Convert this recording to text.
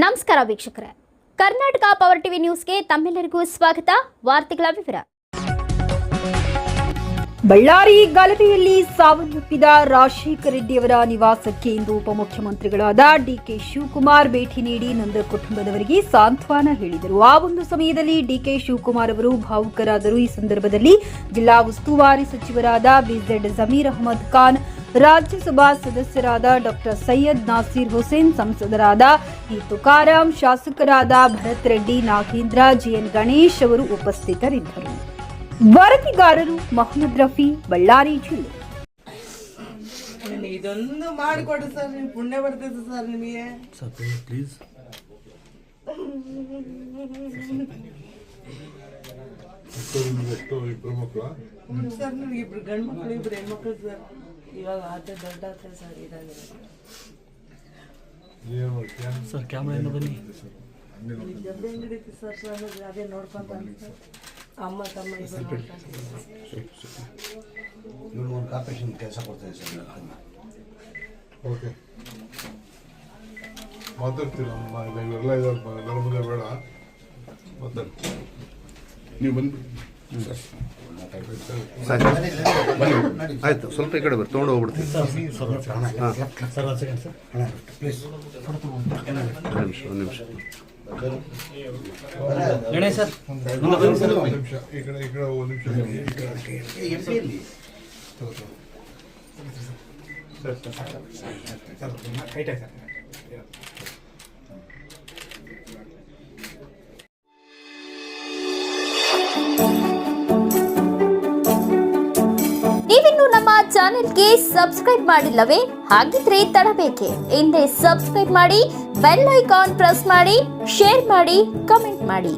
ನಮಸ್ಕಾರ ವೀಕ್ಷಕರೇ, Karnataka power TV ನ್ಯೂಸ್ಗೆ ತಮ್ಮೆಲ್ಲರಿಗೂ ಸ್ವಾಗತ. ವಾರ್ತೆಗಳ ವಿವರ. ಬಳ್ಳಾರಿ ಗಲಭೆಯಲ್ಲಿ ಸಾವನ್ನಪ್ಪಿದ ರಾಜಶೇಖರ ರೆಡ್ಡಿಯವರ ನಿವಾಸಕ್ಕೆ ಇಂದು ಉಪಮುಖ್ಯಮಂತ್ರಿಗಳಾದ ಡಿಕೆ ಶಿವಕುಮಾರ್ ಭೇಟಿ ನೀಡಿ ನೊಂದ ಕುಟುಂಬದವರಿಗೆ ಸಾಂತ್ವನ ಹೇಳಿದರು. ಆ ಒಂದು ಸಮಯದಲ್ಲಿ ಡಿಕೆ ಶಿವಕುಮಾರ್ ಅವರು ಭಾವುಕರಾದರು. ಈ ಸಂದರ್ಭದಲ್ಲಿ ಜಿಲ್ಲಾ ಉಸ್ತುವಾರಿ ಸಚಿವರಾದ ಬಿಜೆಡ್ ಜಮೀರ್ ಅಹಮದ್ ಖಾನ್, ರಾಜ್ಯಸಭಾ ಸದಸ್ಯರಾದ ಡಾಕ್ಟರ್ ಸೈಯದ್ ನಾಸೀರ್ ಹುಸೇನ್, ಸಂಸದರಾದ ಇ ತುಕಾರಾಂ, ಶಾಸಕರಾದ ಭರತ್ ರೆಡ್ಡಿ, ನಾಗೇಂದ್ರ, ಜಿಎನ್ ಗಣೇಶ್ ಅವರು ಉಪಸ್ಥಿತರಿದ್ದರು. ವರದಿಗಾರರು ಮೊಹಮ್ಮದ್ ರಫಿ, ಬಳ್ಳಾರಿ ಜಿಲ್ಲೆ. ಇದೊಂದು ಮಾಡಿಕೊಡಿ ಸರ್, ನೀವು ಪುಣ್ಯ ಬರ್ತೈತೆ ಸರ್ ನಿಮಗೆ. ಪ್ಲೀಸ್ ಸರ್ ನನಗೆ ಇಬ್ರು ಗಂಡು ಮಕ್ಕಳು, ಇಬ್ರು ಹೆಣ್ಮಕ್ಳು ಸರ್. ಇವಾಗ ಆತ ದೊಡ್ಡ ಆತ ಸರ್. ಇದಾಗ ಸರ್ ಕ್ಯಾಮ್ರಾ ಬನ್ನಿ. ಜಲ್ದಿ ಹಿಡಿತಿ ಸರ್. ಅದೇ ನೋಡ್ಕೊಂತ ಅಮ್ಮ ತಮ್ಮ ಇವ್ರು ಕಾರ್ಪೊರೇಷನ್ ಕೆಲಸ ಕೊಡ್ತಾರೆ ಸರ್. ಓಕೆ, ಮಾತಾಡ್ತೀರ ಇವೆಲ್ಲ ಇದ್ದಾರೆ, ಎಲ್ಲರ ಮುಂದೆ ಬೇಡ ಮಾತಾಡ್ತೀವಿ. ನೀವು ಬಂದ್ಬಿಡಿ ಆಯ್ತು, ಸ್ವಲ್ಪ ಈ ಕಡೆ ಬರ್ರಿ, ತೊಗೊಂಡು ಹೋಗ್ಬಿಡ್ತೀವಿ. ಒಂದು ನಿಮಿಷ ಈ ಕಡೆ ಒಂದು ನಿಮಿಷ. ನೀವಿನ್ನು ನಮ್ಮ ಚಾನೆಲ್ಗೆ ಸಬ್ಸ್ಕ್ರೈಬ್ ಮಾಡಿಲ್ಲವೇ? ಹಾಗಿದ್ರೆ ತಡಬೇಕೆ? ಹಿಂದೆ ಸಬ್ಸ್ಕ್ರೈಬ್ ಮಾಡಿ, ಬೆಲ್ ಐಕಾನ್ ಪ್ರೆಸ್ ಮಾಡಿ, ಶೇರ್ ಮಾಡಿ, ಕಮೆಂಟ್ ಮಾಡಿ.